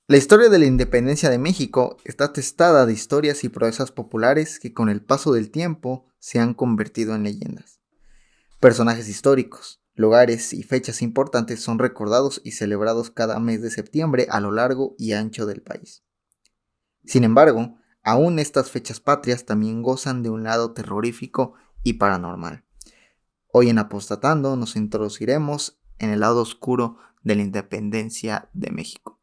La historia de la independencia de México está atestada de historias y proezas populares que con el paso del tiempo se han convertido en leyendas. Personajes históricos, lugares y fechas importantes son recordados y celebrados cada mes de septiembre a lo largo y ancho del país. Sin embargo, aún estas fechas patrias también gozan de un lado terrorífico y paranormal. Hoy en Apostatando nos introduciremos en el lado oscuro de la independencia de México.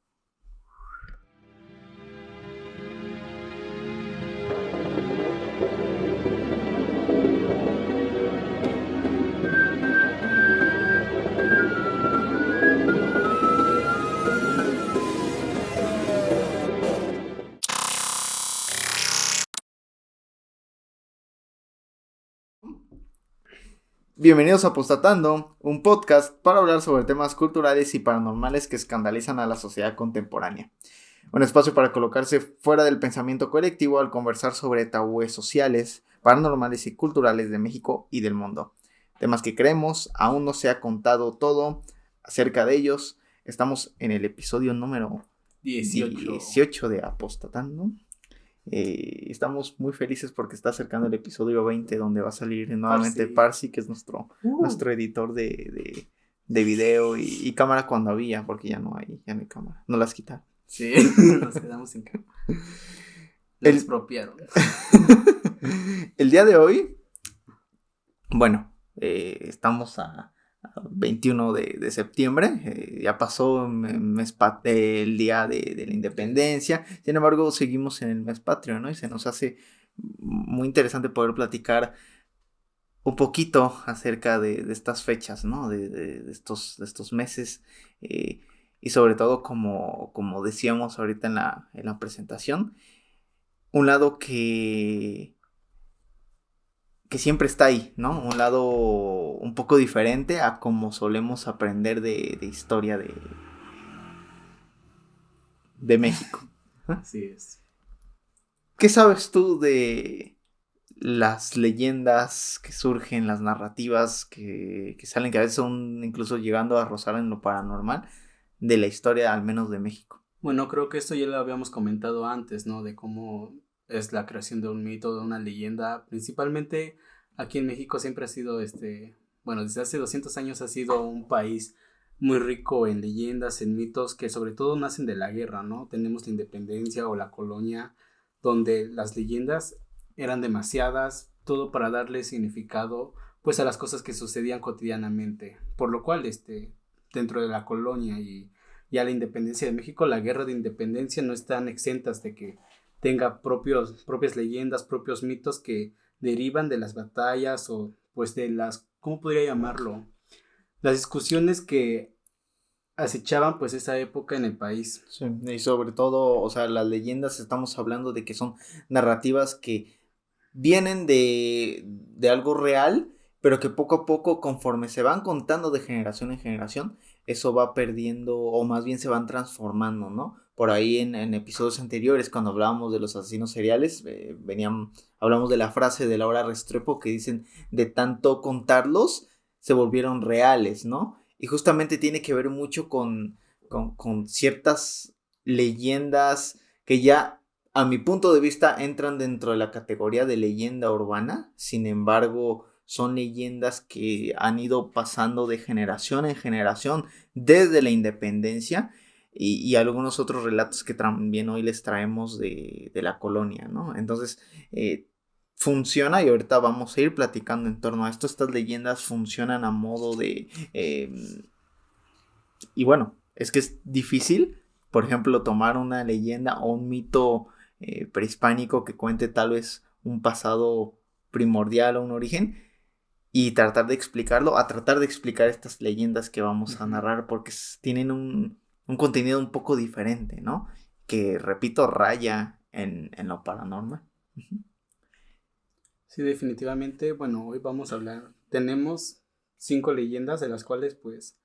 Bienvenidos a Apostatando, un podcast para hablar sobre temas culturales y paranormales que escandalizan a la sociedad contemporánea. Un espacio para colocarse fuera del pensamiento colectivo al conversar sobre tabúes sociales, paranormales y culturales de México y del mundo. Temas que creemos aún no se ha contado todo acerca de ellos. Estamos en el episodio número 18 de Apostatando. Estamos muy felices porque está acercando el episodio 20 donde va a salir nuevamente Parsi, que es nuestro editor de video y cámara cuando había, porque ya no hay cámara, no las quitaron. Sí, nos quedamos sin cámara. Lo expropiaron. El día de hoy, bueno, estamos a 21 de septiembre, ya pasó el día de la independencia. Sin embargo, seguimos en el mes patrio, ¿no? Y se nos hace muy interesante poder platicar un poquito acerca de estas fechas, ¿no? De estos meses, y sobre todo, como decíamos ahorita en la presentación, un lado que siempre está ahí, ¿no? Un lado un poco diferente a como solemos aprender de historia de México. Así es. ¿Qué sabes tú de las leyendas que surgen, las narrativas que salen, que a veces son incluso llegando a rozar en lo paranormal, de la historia al menos de México? Bueno, creo que esto ya lo habíamos comentado antes, ¿no? De cómo es la creación de un mito, de una leyenda. Principalmente aquí en México siempre ha sido bueno, desde hace 200 años ha sido un país muy rico en leyendas, en mitos que sobre todo nacen de la guerra, ¿no? Tenemos la independencia o la colonia, donde las leyendas eran demasiadas, todo para darle significado pues a las cosas que sucedían cotidianamente, por lo cual dentro de la colonia y a la independencia de México, la guerra de independencia no están exentas de que tenga propias leyendas, propios mitos que derivan de las batallas o pues de las, ¿cómo podría llamarlo? Las discusiones que acechaban pues esa época en el país. Sí, y sobre todo, o sea, las leyendas, estamos hablando de que son narrativas que vienen de algo real, pero que poco a poco, conforme se van contando de generación en generación, eso va perdiendo, o más bien se van transformando, ¿no? Por ahí en episodios anteriores, cuando hablábamos de los asesinos seriales, hablamos de la frase de Laura Restrepo que dicen, de tanto contarlos, se volvieron reales, ¿no? Y justamente tiene que ver mucho con ciertas leyendas que ya, a mi punto de vista, entran dentro de la categoría de leyenda urbana. Sin embargo, son leyendas que han ido pasando de generación en generación desde la independencia, y algunos otros relatos que también hoy les traemos de la colonia, ¿no? Entonces, funciona, y ahorita vamos a ir platicando en torno a esto. Estas leyendas funcionan a modo de... y bueno, es que es difícil, por ejemplo, tomar una leyenda o un mito prehispánico que cuente tal vez un pasado primordial o un origen, y tratar de explicarlo, a tratar de explicar estas leyendas que vamos a narrar, porque tienen un contenido un poco diferente, ¿no? Que, repito, raya en lo paranormal. Sí, definitivamente, bueno, hoy vamos a hablar, tenemos 5 leyendas de las cuales pues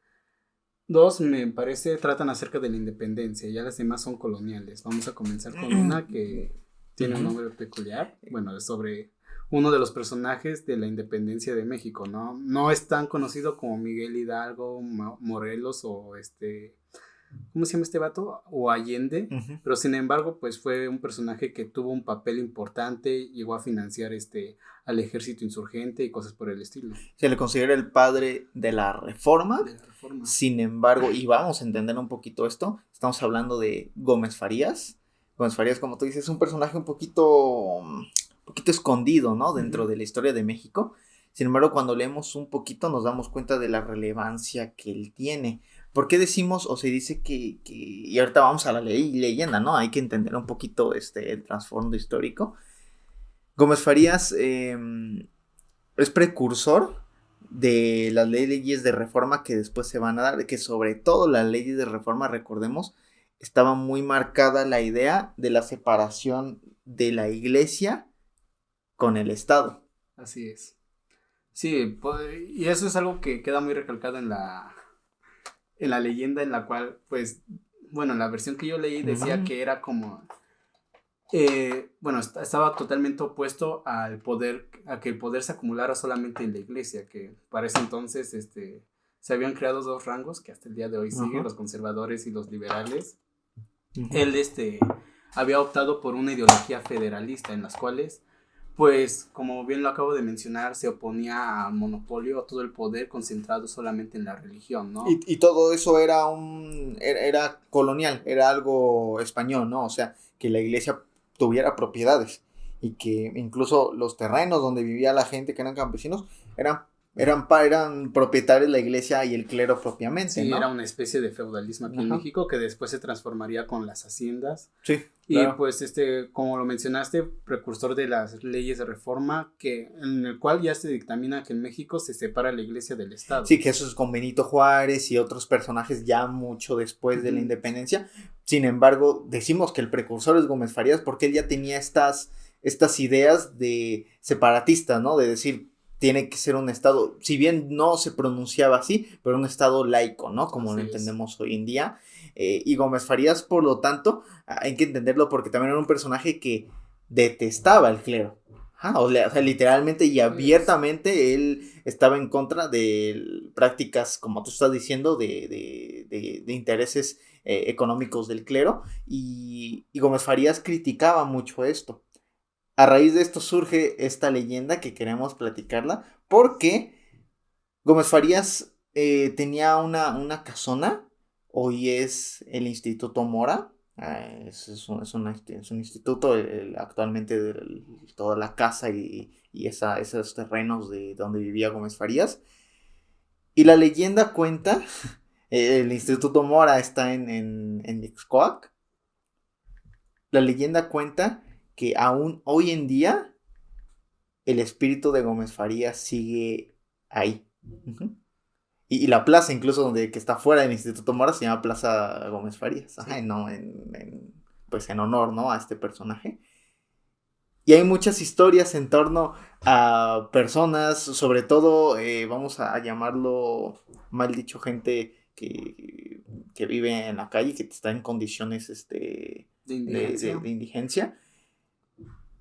2 me parece tratan acerca de la independencia, ya las demás son coloniales. Vamos a comenzar con una que tiene un nombre peculiar, bueno, es sobre uno de los personajes de la independencia de México, ¿no? No es tan conocido como Miguel Hidalgo, Morelos o ¿cómo se llama este vato? O Allende, Ujú. pero sin embargo, pues fue un personaje que tuvo un papel importante, llegó a financiar al ejército insurgente y cosas por el estilo Se le considera el padre de la reforma. de la reforma. Sin embargo, y vamos a entender un poquito esto, estamos hablando de Gómez Farías. Gómez Farías, como tú dices, es un personaje un poquito escondido, ¿no? Dentro Ujú. de la historia de México. Sin embargo, cuando leemos un poquito nos damos cuenta de la relevancia que él tiene. ¿Por qué decimos o se dice y ahorita vamos a la leyenda, ¿no? Hay que entender un poquito el trasfondo histórico. Gómez Farías es precursor de las leyes de reforma que después se van a dar, que sobre todo las leyes de reforma, recordemos, estaba muy marcada la idea de la separación de la iglesia con el Estado. Así es. Sí, y eso es algo que queda muy recalcado en la leyenda en la cual, pues, bueno, la versión que yo leí decía Ujú. que era como, bueno, estaba totalmente opuesto al poder, a que el poder se acumulara solamente en la iglesia, que para ese entonces, se habían creado dos rangos que hasta el día de hoy siguen, Ajá. los conservadores y los liberales. Ujú. Él, había optado por una ideología federalista en las cuales, pues, como bien lo acabo de mencionar, se oponía al monopolio, a todo el poder concentrado solamente en la religión, ¿no? Y todo eso era colonial, era algo español, ¿no? O sea, que la iglesia tuviera propiedades y que incluso los terrenos donde vivía la gente que eran campesinos eran, eran propietarios de la iglesia y el clero propiamente, Sí, era ¿no? una especie de feudalismo aquí en Ajá. México que después se transformaría con las haciendas. Sí, Y claro. pues como lo mencionaste, precursor de las leyes de reforma, en el cual ya se dictamina que en México se separa la iglesia del Estado. Sí, que eso es con Benito Juárez y otros personajes ya mucho después de la Ujú. independencia. Sin embargo, decimos que el precursor es Gómez Farías porque él ya tenía estas ideas de separatistas, ¿no? De decir, tiene que ser un estado, si bien no se pronunciaba así, pero un estado laico, ¿no? Como lo Así es. entendemos hoy en día. Y Gómez Farías, por lo tanto, hay que entenderlo porque también era un personaje que detestaba el clero. O sea, literalmente y Es, abiertamente él estaba en contra de prácticas, como tú estás diciendo, de intereses económicos del clero. Y Gómez Farías criticaba mucho esto. A raíz de esto surge esta leyenda que queremos platicarla, porque Gómez Farías tenía una casona, hoy es el Instituto Mora, es un instituto actualmente de toda la casa y esos terrenos de donde vivía Gómez Farías. Y la leyenda cuenta, el Instituto Mora está en Ixcoac, la leyenda cuenta que aún hoy en día el espíritu de Gómez Farías sigue ahí. Ujú. Y la plaza, incluso donde que está fuera del Instituto Mora, se llama Plaza Gómez Farías. Ajá, sí. no, pues en honor, ¿no? A este personaje. Y hay muchas historias en torno a personas, sobre todo, vamos a llamarlo, mal dicho, gente que vive en la calle, que está en condiciones De indigencia. de indigencia,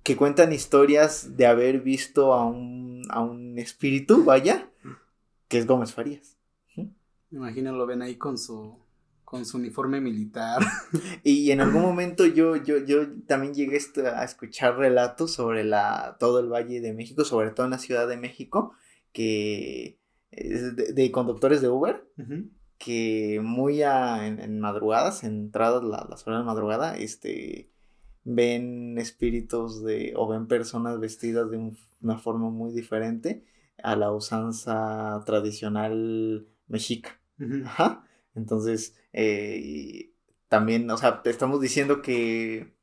que cuentan historias de haber visto a un espíritu, vaya, que es Gómez Farías. ¿Sí? Me imagino lo ven ahí con su uniforme militar. Y en algún momento yo también llegué a escuchar relatos sobre todo el Valle de México, sobre todo en la Ciudad de México, que de conductores de Uber, Ujú. que muy en madrugadas, entradas las horas de madrugada, ven espíritus o ven personas vestidas de una forma muy diferente a la usanza tradicional mexica. Ujú. Ajá. Entonces, y también, o sea, te estamos diciendo que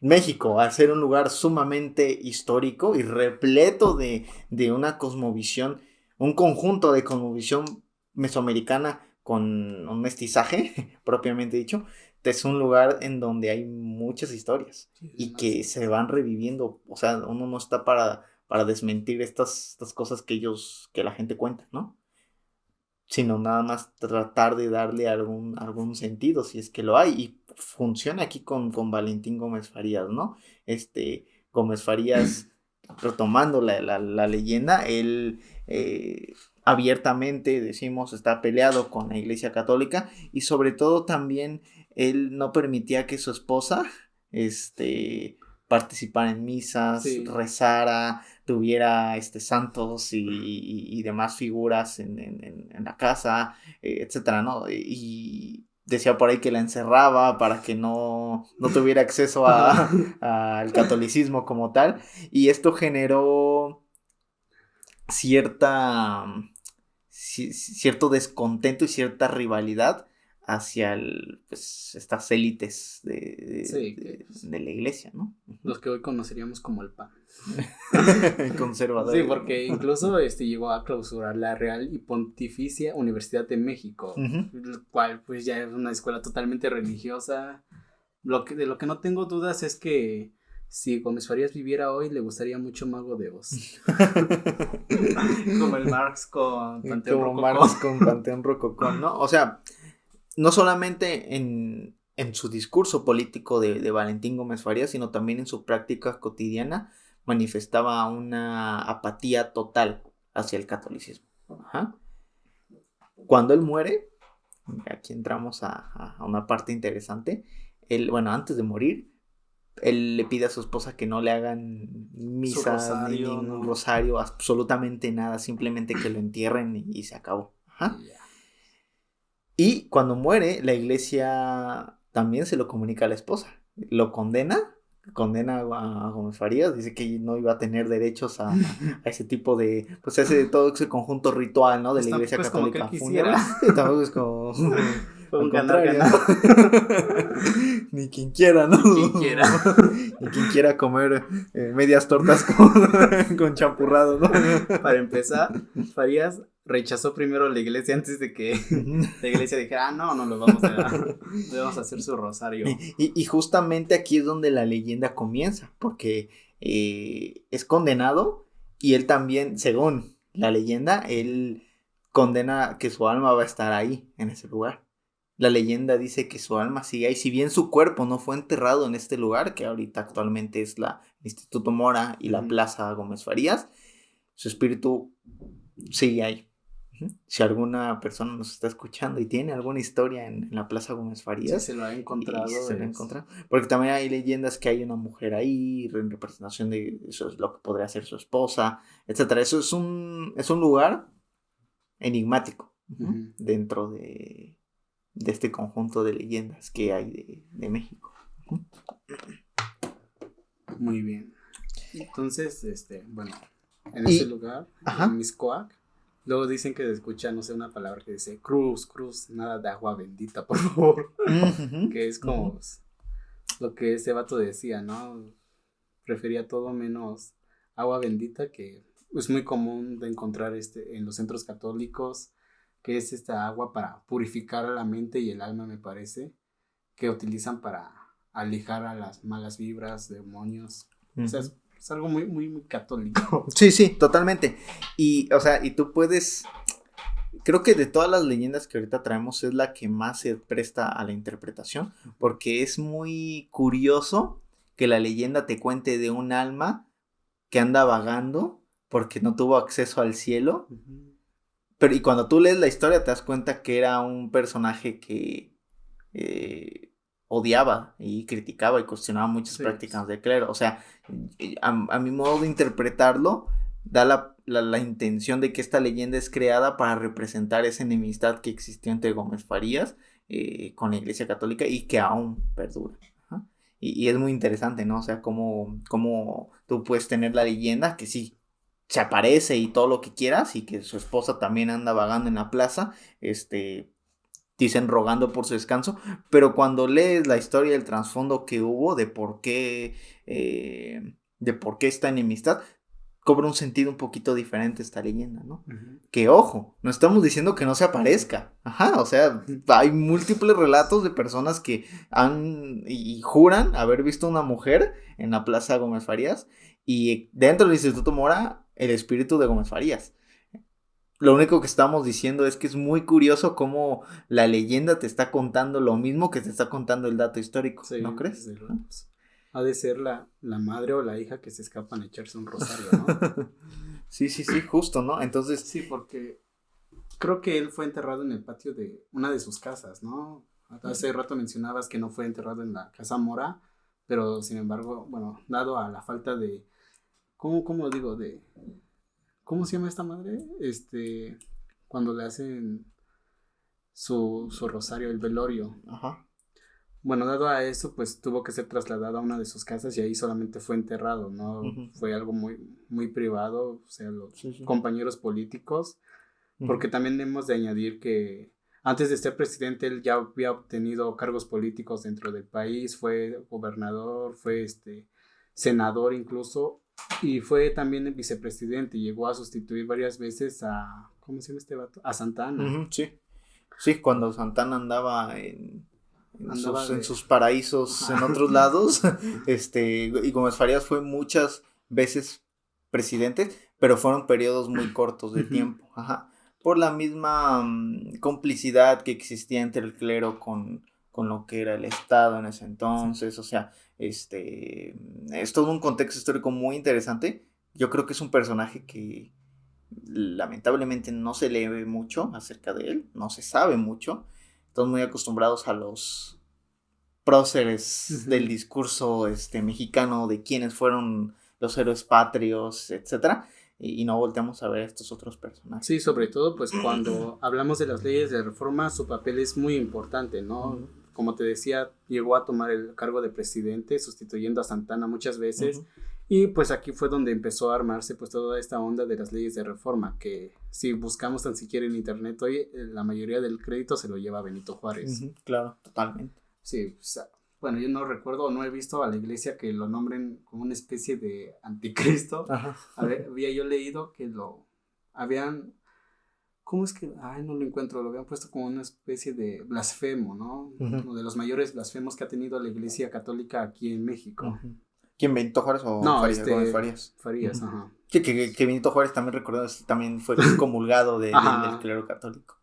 México, al ser un lugar sumamente histórico y repleto de una cosmovisión, un conjunto de cosmovisión mesoamericana con un mestizaje, propiamente dicho, es un lugar en donde hay muchas historias Sí, y que se van reviviendo. O sea, uno no está para desmentir estas cosas que la gente cuenta, ¿no? Sino nada más tratar de darle algún sentido, si es que lo hay, y funciona aquí con Valentín Gómez Farías, ¿no? Gómez Farías, retomando la leyenda, él abiertamente, decimos, está peleado con la Iglesia Católica, y sobre todo también él no permitía que su esposa participara en misas, Sí. rezara, tuviera santos y demás figuras en la casa, etcétera, ¿no? Y decía por ahí que la encerraba para que no tuviera acceso al catolicismo como tal, y esto generó cierta, cierto descontento y cierta rivalidad hacia pues, estas élites Sí, que de la iglesia, ¿no? los que hoy conoceríamos como el PAN. Sí, Conservadores. porque incluso llegó a clausurar la Real y Pontificia Universidad de México, Ujú. el cual pues ya es una escuela totalmente religiosa. De lo que no tengo dudas es que si Gómez Farías viviera hoy, le gustaría mucho Mago de Oz. Como el Marx con Panteón Como Rococó. Marx con Panteón Rococó, ¿no? O sea, no solamente en su discurso político de Valentín Gómez Farías, sino también en su práctica cotidiana, manifestaba una apatía total hacia el catolicismo. Ajá. Cuando él muere, aquí entramos a una parte interesante. Él, bueno, antes de morir, él le pide a su esposa que no le hagan Su misas ni rosario, ningún ¿no? rosario, absolutamente nada, simplemente que lo entierren y se acabó. Ajá. Y ya. Y cuando muere, la iglesia también se lo comunica a la esposa. Lo condena a Gómez Farías, dice que no iba a tener derechos a ese tipo de, pues todo ese conjunto ritual, ¿no? De Pues la iglesia tampoco es como que él católica quisiera. fúnebre. Y tampoco es como, Fue al un contrario, ganar-ganar. ¿no? Ni quien quiera, ¿no? Ni quien quiera. Ni quien quiera comer medias tortas con champurrado, ¿no? Para empezar, Farías rechazó primero la iglesia antes de que la iglesia dijera, no lo vamos le vamos a hacer su rosario. Y justamente aquí es donde la leyenda comienza, porque es condenado y él también, según la leyenda, él condena que su alma va a estar ahí, en ese lugar. La leyenda dice que su alma sigue ahí, si bien su cuerpo no fue enterrado en este lugar, que ahorita actualmente es el Instituto Mora y la Plaza Gómez Farías, su espíritu sigue ahí. Si alguna persona nos está escuchando y tiene alguna historia en la Plaza Gómez Si Farías, se lo ha y encontrado, se lo ha encontrado, porque también hay leyendas que hay una mujer ahí en representación de eso es lo que podría ser su esposa, etcétera. Eso es un lugar enigmático dentro de este conjunto de leyendas que hay de México. Muy bien. Entonces, bueno, en ese lugar, en Mixcoac, luego dicen que se escucha, no sé, una palabra que dice cruz, nada de agua bendita, por favor. Que es como lo que ese vato decía, ¿no? Prefería todo menos agua bendita, que es muy común de encontrar en los centros católicos, que es esta agua para purificar a la mente y el alma, me parece, que utilizan para alejar a las malas vibras, demonios. O sea, es algo muy, muy, muy católico. Sí, totalmente. Y, o sea, y tú puedes, creo que de todas las leyendas que ahorita traemos es la que más se presta a la interpretación, porque es muy curioso que la leyenda te cuente de un alma que anda vagando porque no tuvo acceso al cielo. Pero y cuando tú lees la historia te das cuenta que era un personaje que odiaba y criticaba y cuestionaba muchas prácticas del clero. O sea, a mi modo de interpretarlo, da la intención de que esta leyenda es creada para representar esa enemistad que existió entre Gómez Farías con la Iglesia Católica y que aún perdura. Ajá. Y es muy interesante, ¿no? O sea, cómo tú puedes tener la leyenda que sí se aparece y todo lo que quieras y que su esposa también anda vagando en la plaza, dicen rogando por su descanso, pero cuando lees la historia y el trasfondo que hubo de por qué esta enemistad, cobra un sentido un poquito diferente esta leyenda, ¿no? Que ojo, no estamos diciendo que no se aparezca, ajá, o sea, hay múltiples relatos de personas que han y juran haber visto una mujer en la Plaza Gómez Farías y dentro del Instituto Mora el espíritu de Gómez Farías. Lo único que estamos diciendo es que es muy curioso cómo la leyenda te está contando lo mismo que te está contando el dato histórico, sí, ¿no crees? Ha de ser la madre o la hija que se escapan a echarse un rosario, ¿no? Sí, justo, ¿no? Entonces... Sí, porque creo que él fue enterrado en el patio de una de sus casas, ¿no? Hace rato mencionabas que no fue enterrado en la Casa Mora, pero sin embargo, bueno, dado a la falta de, ¿cómo digo? ¿Cómo se llama esta madre? Cuando le hacen su rosario, el velorio. Ajá. Bueno, dado a eso, pues tuvo que ser trasladado a una de sus casas y ahí solamente fue enterrado, ¿no? Uh-huh. Fue algo muy, muy privado, o sea, los Sí. compañeros políticos, Uh-huh. porque también hemos de añadir que antes de ser presidente él ya había obtenido cargos políticos dentro del país, fue gobernador, fue senador incluso, y fue también el vicepresidente, y llegó a sustituir varias veces a, ¿cómo se llama este vato? A Santana. Uh-huh, sí, cuando Santana andaba en sus paraísos en otros lados, y Gómez Farías fue muchas veces presidente, pero fueron periodos muy cortos de tiempo, ajá, por la misma complicidad que existía entre el clero con lo que era el Estado en ese entonces, o sea, es todo un contexto histórico muy interesante. Yo creo que es un personaje que lamentablemente no se lee mucho acerca de él, no se sabe mucho. Estamos muy acostumbrados a los próceres del discurso mexicano de quiénes fueron los héroes patrios, etcétera, y no volteamos a ver a estos otros personajes. Sí, sobre todo pues cuando hablamos de las leyes de reforma, su papel es muy importante, ¿no? Uh-huh. Como te decía, llegó a tomar el cargo de presidente, sustituyendo a Santana muchas veces, uh-huh. Y pues aquí fue donde empezó a armarse pues toda esta onda de las leyes de reforma, que si buscamos tan siquiera en internet hoy, la mayoría del crédito se lo lleva Benito Juárez. Uh-huh, claro, totalmente. Sí, o sea, bueno, yo no recuerdo o no he visto a la iglesia que lo nombren como una especie de anticristo. Ajá. A ver, había yo leído que habían, ¿cómo es que? No lo encuentro, lo habían puesto como una especie de blasfemo, ¿no? Uh-huh. Uno de los mayores blasfemos que ha tenido la iglesia católica aquí en México. Uh-huh. ¿Quién, Benito Juárez o no, Gómez Farías? Farías, uh-huh. Ajá. Sí, que Benito Juárez también recordó, también fue comulgado del clero católico.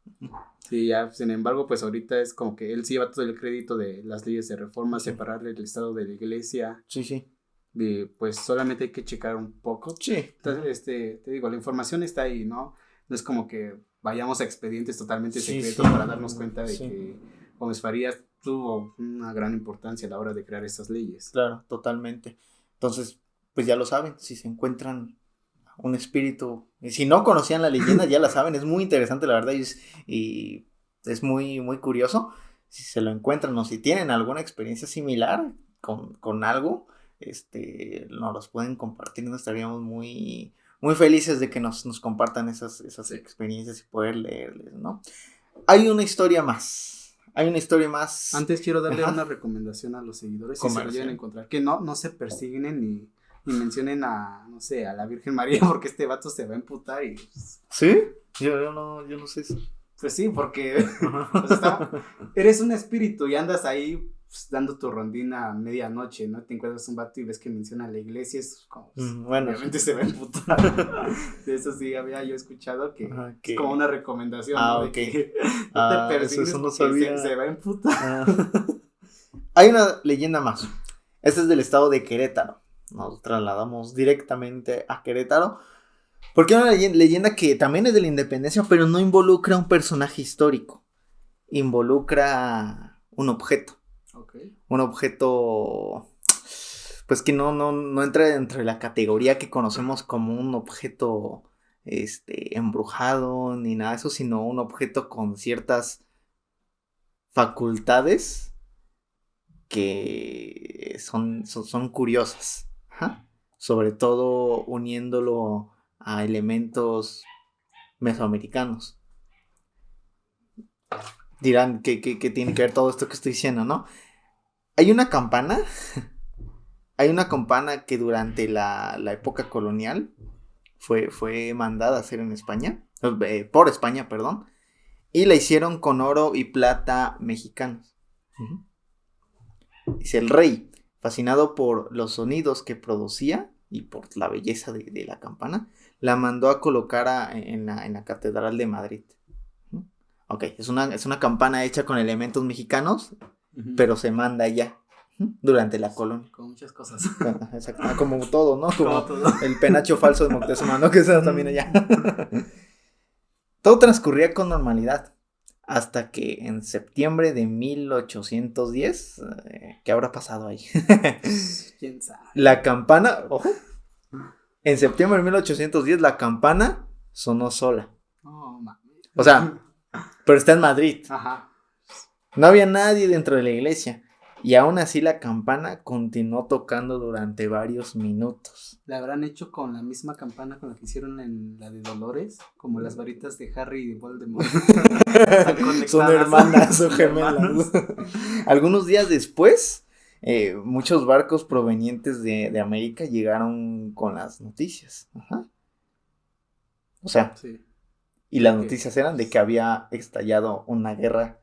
Sí, ya, sin embargo, pues ahorita es como que él sí lleva todo el crédito de las leyes de reforma, sí. Separarle el Estado de la iglesia. Sí. Y pues solamente hay que checar un poco. Sí. Entonces, te digo, la información está ahí, ¿no? No es como que vayamos a expedientes totalmente secretos para darnos cuenta de que Gómez Farías tuvo una gran importancia a la hora de crear estas leyes. Claro, totalmente. Entonces, pues ya lo saben, si se encuentran un espíritu, y si no conocían la leyenda, ya la saben, es muy interesante la verdad, y es muy, muy curioso. Si se lo encuentran o si tienen alguna experiencia similar con algo, nos los pueden compartir, nos estaríamos muy, muy felices de que nos compartan esas experiencias y poder leerles, ¿no? Hay una historia más. Antes quiero darle una recomendación a los seguidores, si se lo llegan a encontrar, que no se persignen ni mencionen a, no sé, a la Virgen María, porque este vato se va a emputar y... ¿Sí? Yo no sé eso. Pues sí, porque pues eres un espíritu y andas ahí pues, dando tu rondina a medianoche, ¿no? Te encuentras un vato y ves que menciona la iglesia, es como, bueno, obviamente se va a emputar. De eso sí había yo escuchado que es como una recomendación, ¿no? De que no te persigues eso no porque se va a emputar. Hay una leyenda más. Esta es del estado de Querétaro. Nos trasladamos directamente a Querétaro. Porque es una leyenda que también es de la independencia, pero no involucra a un personaje histórico. Involucra un objeto. Okay. Un objeto, pues que no entra dentro de la categoría que conocemos como un objeto embrujado ni nada de eso, sino un objeto con ciertas facultades que son curiosas. Ajá. Sobre todo uniéndolo a elementos mesoamericanos. Dirán que tiene que ver todo esto que estoy diciendo, ¿no? Hay una campana que durante la época colonial fue mandada a hacer en España, por España, perdón, y la hicieron con oro y plata mexicanos. Dice el rey, fascinado por los sonidos que producía y por la belleza de la campana, la mandó a colocar en la Catedral de Madrid. Ok, es una campana hecha con elementos mexicanos, pero se manda allá durante la colonia. Con muchas cosas. Exacto, como todo, ¿no? Como todo. El penacho falso de Moctezuma, ¿no? Que está también allá. Todo transcurría con normalidad. Hasta que en septiembre de 1810, ¿qué habrá pasado ahí? ¿Quién sabe? La campana, ojo, en septiembre de 1810 la campana sonó sola. Oh, mami. O sea, pero está en Madrid. Ajá. No había nadie dentro de la iglesia. Y aún así la campana continuó tocando durante varios minutos. ¿La habrán hecho con la misma campana con la que hicieron en la de Dolores? Como las varitas de Harry y de Voldemort. Son hermanas, son gemelas. Algunos días después, muchos barcos provenientes de América llegaron con las noticias. Ajá. O sea, Sí. y las noticias eran de que había estallado una guerra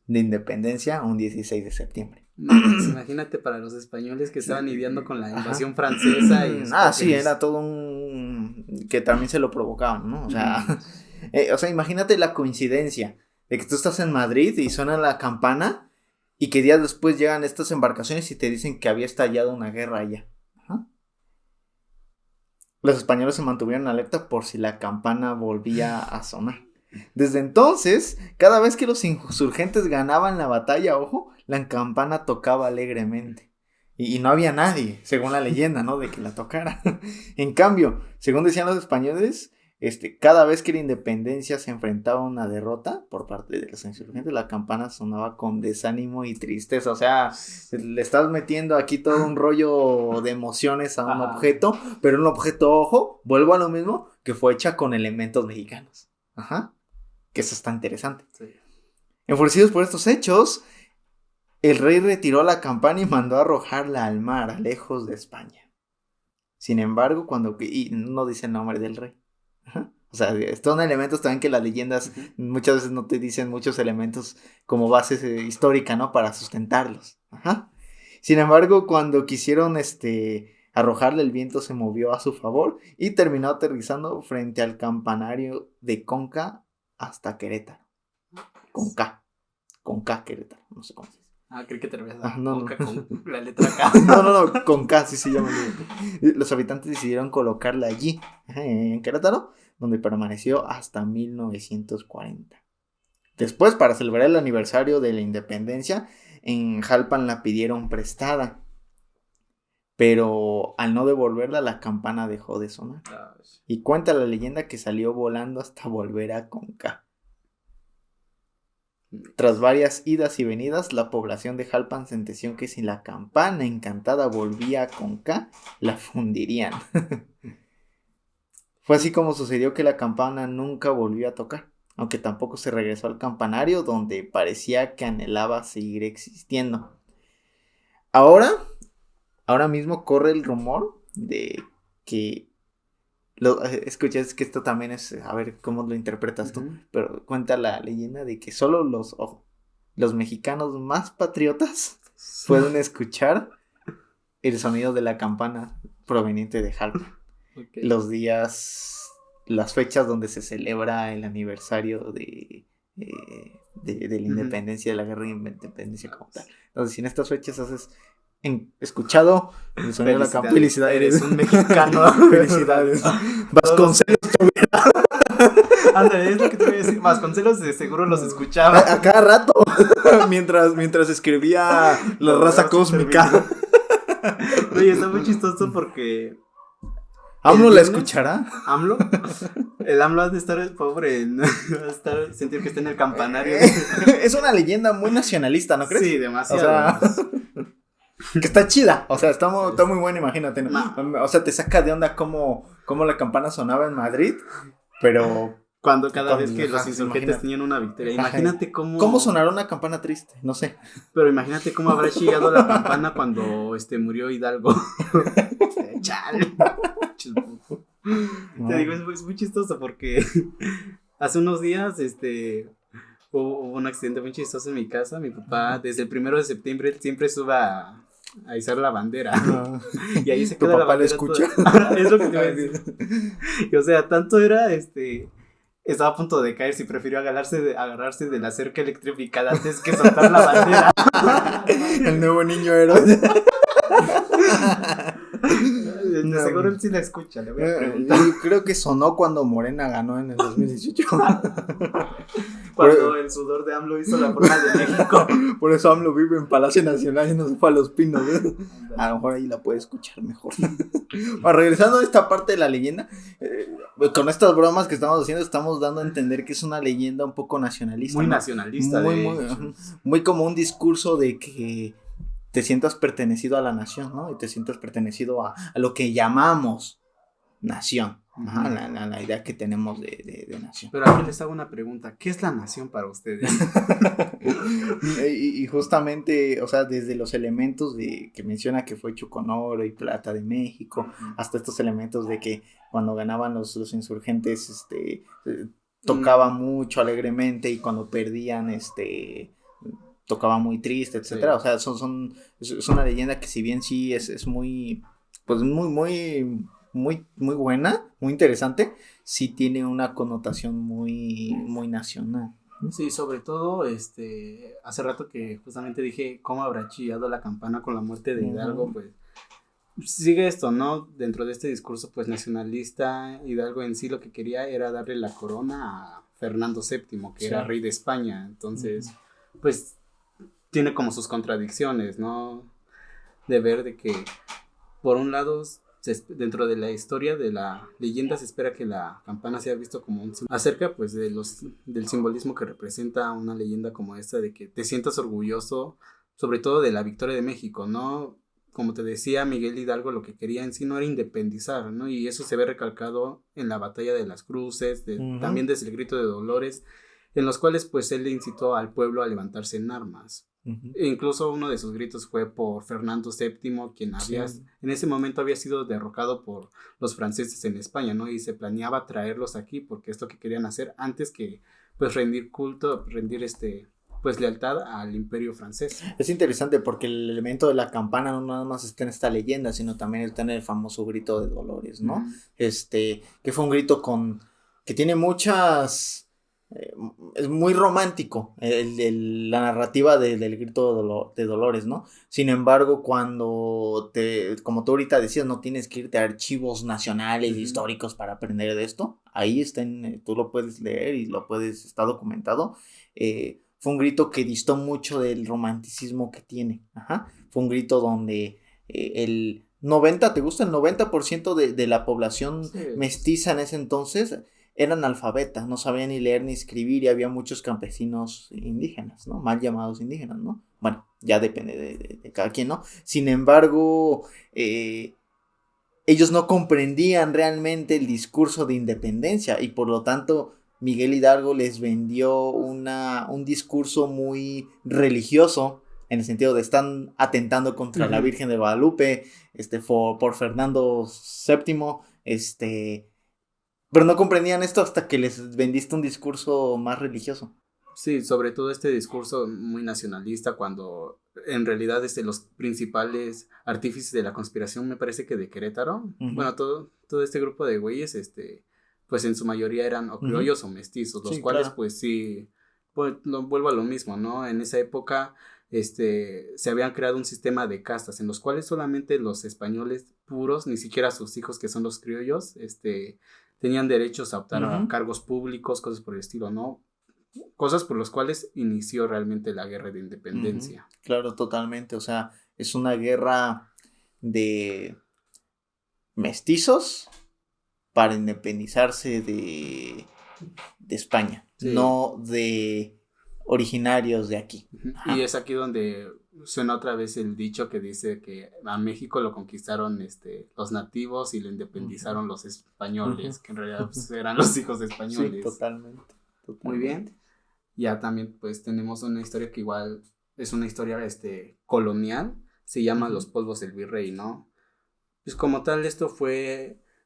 de independencia un 16 de septiembre. Imagínate para los españoles que estaban lidiando con la invasión francesa. Y sí, era todo un... que también se lo provocaban, ¿no? O sea, imagínate la coincidencia de que tú estás en Madrid y suena la campana y que días después llegan estas embarcaciones y te dicen que había estallado una guerra allá. Ajá. Los españoles se mantuvieron alerta por si la campana volvía a sonar. Desde entonces, cada vez que los insurgentes ganaban la batalla, ojo, la campana tocaba alegremente. Y no había nadie, según la leyenda, ¿no? De que la tocara. En cambio, según decían los españoles, cada vez que la independencia se enfrentaba a una derrota por parte de los insurgentes, la campana sonaba con desánimo y tristeza. O sea, le estás metiendo aquí todo un rollo de emociones a un objeto, pero un objeto, ojo, vuelvo a lo mismo, que fue hecha con elementos mexicanos. Ajá. Que eso está interesante. Sí. Enfurecidos por estos hechos, el rey retiró la campana y mandó arrojarla al mar, lejos de España. Sin embargo, y no dice el nombre del rey. Ajá. O sea, son elementos también que las leyendas muchas veces no te dicen muchos elementos como base histórica, ¿no? Para sustentarlos. Ajá. Sin embargo, cuando quisieron arrojarle, el viento se movió a su favor y terminó aterrizando frente al campanario de Conca hasta Querétaro. Con K, Querétaro, no sé cómo se dice. Creí que te lo habías dado. No. Con la letra K. No, con K, sí, ya me olvidé. Los habitantes decidieron colocarla allí, en Querétaro, donde permaneció hasta 1940. Después, para celebrar el aniversario de la independencia, en Jalpan la pidieron prestada. Pero al no devolverla, la campana dejó de sonar. Y cuenta la leyenda que salió volando hasta volver a Conca. Tras varias idas y venidas, la población de Jalpan sentenció que si la campana encantada volvía a Conca, la fundirían. Fue así como sucedió que la campana nunca volvió a tocar, aunque tampoco se regresó al campanario donde parecía que anhelaba seguir existiendo. Ahora mismo corre el rumor de que... escucha, es que esto también es... A ver, ¿cómo lo interpretas tú? Pero cuenta la leyenda de que solo los mexicanos más patriotas pueden escuchar el sonido de la campana proveniente de Jalpan. Okay. Las fechas donde se celebra el aniversario de la independencia, de la guerra de independencia como tal. Entonces, si en estas fechas haces... escuchado el sonido de la campana. Felicidades. Eres un mexicano. Felicidades. Vasconcelos Ándale, es lo que te voy a decir. Vasconcelos seguro los escuchaba. A cada rato. mientras escribía La raza cósmica. Oye, está muy chistoso porque... ¿AMLO la escuchará? ¿AMLO? El AMLO ha de estar pobre, sentir que está en el campanario. Es una leyenda muy nacionalista, ¿no crees? Sí, demasiado. O sea, que está chida, o sea, está muy buena, imagínate, ¿no? O sea, te saca de onda cómo la campana sonaba en Madrid, pero... Cuando cada vez que los insurgentes tenían una victoria. Imagínate cómo... ¿Cómo sonará una campana triste? No sé. Pero imagínate cómo habrá chillado la campana cuando murió Hidalgo. Chale. Te digo, es muy chistoso porque hace unos días, hubo un accidente muy chistoso en mi casa. Mi papá, desde el 1 de septiembre, siempre sube a izar la bandera. Y ahí se queda la bandera. ¿Tu papá le escucha? Es lo que te voy a decir. Y, o sea, tanto era, estaba a punto de caer si prefirió agarrarse de la cerca electrificada antes que soltar la bandera. El nuevo niño héroe. De seguro él sí la escucha, le voy a preguntar. Yo creo que sonó cuando Morena ganó en el 2018. Cuando el sudor de AMLO hizo la forma de México. Por eso AMLO vive en Palacio Nacional y no se fue a Los Pinos, ¿eh? A lo mejor ahí la puede escuchar mejor. Bueno, regresando a esta parte de la leyenda, con estas bromas que estamos haciendo, estamos dando a entender que es una leyenda un poco nacionalista. Muy ¿no? nacionalista, muy como un discurso de que te sientas pertenecido a la nación, ¿no? Y te sientas pertenecido a lo que llamamos nación. Ajá, la idea que tenemos de nación. Pero aquí les hago una pregunta, ¿qué es la nación para ustedes? y justamente, o sea, desde los elementos de que menciona que fue hecho con oro y plata de México, hasta estos elementos de que cuando ganaban los insurgentes, tocaba mucho alegremente, y cuando perdían, tocaba muy triste, etcétera. Sí. O sea, es una leyenda que, si bien sí es muy, pues muy buena, muy interesante, sí tiene una connotación muy nacional. Sí, sobre todo, hace rato que justamente dije cómo habrá chillado la campana con la muerte de Hidalgo, pues sigue esto, ¿no? Dentro de este discurso, pues, nacionalista, Hidalgo en sí lo que quería era darle la corona a Fernando VII, que era rey de España. Entonces, pues, tiene como sus contradicciones, ¿no? De ver de que, por un lado, dentro de la historia de la leyenda se espera que la campana sea visto como un símbolo acerca, pues, del simbolismo que representa una leyenda como esta, de que te sientas orgulloso, sobre todo de la victoria de México, ¿no? Como te decía, Miguel Hidalgo lo que quería en sí no era independizar, ¿no? Y eso se ve recalcado en la batalla de las Cruces, también desde el grito de Dolores, en los cuales, pues, él le incitó al pueblo a levantarse en armas. E incluso uno de sus gritos fue por Fernando VII, quien en ese momento había sido derrocado por los franceses en España, ¿no? Y se planeaba traerlos aquí porque es lo que querían hacer antes que, pues, rendir culto, pues, lealtad al imperio francés. Es interesante porque el elemento de la campana no nada más está en esta leyenda, sino también está en el famoso grito de Dolores, ¿no? Que fue un grito que tiene muchas... es muy romántico la narrativa del grito de Dolores, ¿no? Sin embargo, como tú ahorita decías, no tienes que irte a archivos nacionales, históricos para aprender de esto. Ahí tú lo puedes leer y está documentado. Fue un grito que distó mucho del romanticismo que tiene. Fue un grito donde el 90% de la población mestiza en ese entonces eran analfabetas, no sabían ni leer ni escribir, y había muchos campesinos indígenas, ¿no? Mal llamados indígenas, ¿no? Bueno, ya depende de cada quien, ¿no? Sin embargo, ellos no comprendían realmente el discurso de independencia, y por lo tanto Miguel Hidalgo les vendió un discurso muy religioso, en el sentido de están atentando contra la Virgen de Guadalupe, por Fernando VII, pero no comprendían esto hasta que les vendiste un discurso más religioso. Sí, sobre todo este discurso muy nacionalista, cuando en realidad los principales artífices de la conspiración, me parece que de Querétaro, bueno, todo este grupo de güeyes, pues en su mayoría eran o criollos o mestizos, los cuales, claro, pues sí, pues vuelvo a lo mismo, ¿no? En esa época se habían creado un sistema de castas en los cuales solamente los españoles puros, ni siquiera sus hijos que son los criollos, tenían derechos a optar a cargos públicos, cosas por el estilo, ¿no? Cosas por las cuales inició realmente la guerra de independencia. Claro, totalmente, o sea, es una guerra de mestizos para independizarse de España, no de originarios de aquí. Y es aquí donde suena otra vez el dicho que dice que a México lo conquistaron los nativos y lo independizaron los españoles, que en realidad pues, eran los hijos de españoles. Sí, totalmente. Muy bien. Ya también pues tenemos una historia que igual es una historia colonial, se llama Los polvos del virrey, ¿no? Pues como tal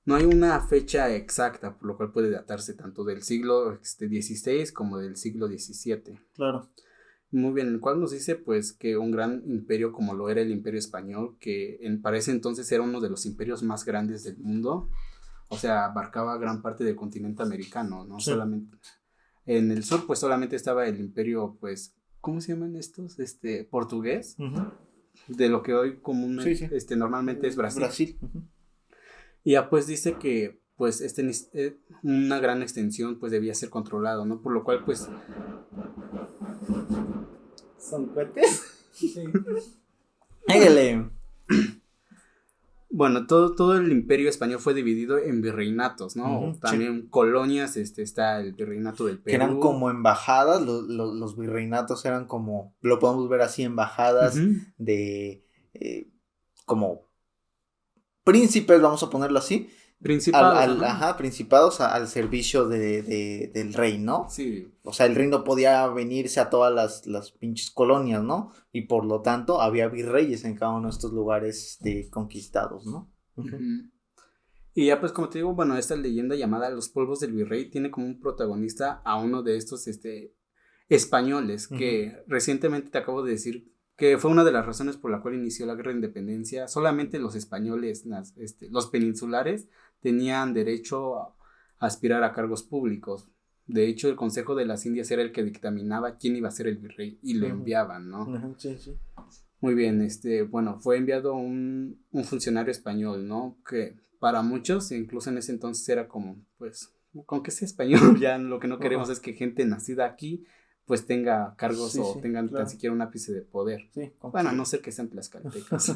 no hay una fecha exacta por lo cual puede datarse tanto del siglo XVI como del siglo XVII. Claro. Muy bien, el cual nos dice pues que un gran imperio como lo era el Imperio Español, que para ese entonces era uno de los imperios más grandes del mundo, o sea, abarcaba gran parte del continente americano, ¿no? Sí. Solamente en el sur pues solamente estaba el imperio, pues, ¿cómo se llaman estos? Portugués, de lo que hoy comúnmente, normalmente es Brasil. Y ya pues dice que pues una gran extensión pues debía ser controlado, ¿no? Por lo cual pues... ¿Son cohetes? Sí. Hágale. Bueno, todo el imperio español fue dividido en virreinatos, ¿no? Uh-huh, también sí. Colonias, está el virreinato del Perú. Que eran como embajadas, los virreinatos eran como, lo podemos ver así, embajadas de, como príncipes, vamos a ponerlo así. Principados. Principados al servicio del rey, ¿no? Sí. O sea, el rey no podía venirse a todas las pinches colonias, ¿no? Y por lo tanto había virreyes en cada uno de estos lugares conquistados, ¿no? Uh-huh. Y ya pues como te digo, bueno, esta leyenda llamada Los Polvos del Virrey tiene como un protagonista a uno de estos españoles que recientemente te acabo de decir que fue una de las razones por la cual inició la guerra de independencia. Solamente los españoles, los peninsulares, tenían derecho a aspirar a cargos públicos. De hecho, el Consejo de las Indias era el que dictaminaba quién iba a ser el virrey y lo enviaban, ¿no? Sí. Muy bien, bueno, fue enviado un funcionario español, ¿no? Que para muchos, incluso en ese entonces era como, pues, con que sea español, ya lo que no queremos es que gente nacida aquí, pues tenga cargos o tengan tan siquiera un ápice de poder. Sí, bueno, a no ser que sean tlaxcaltecas.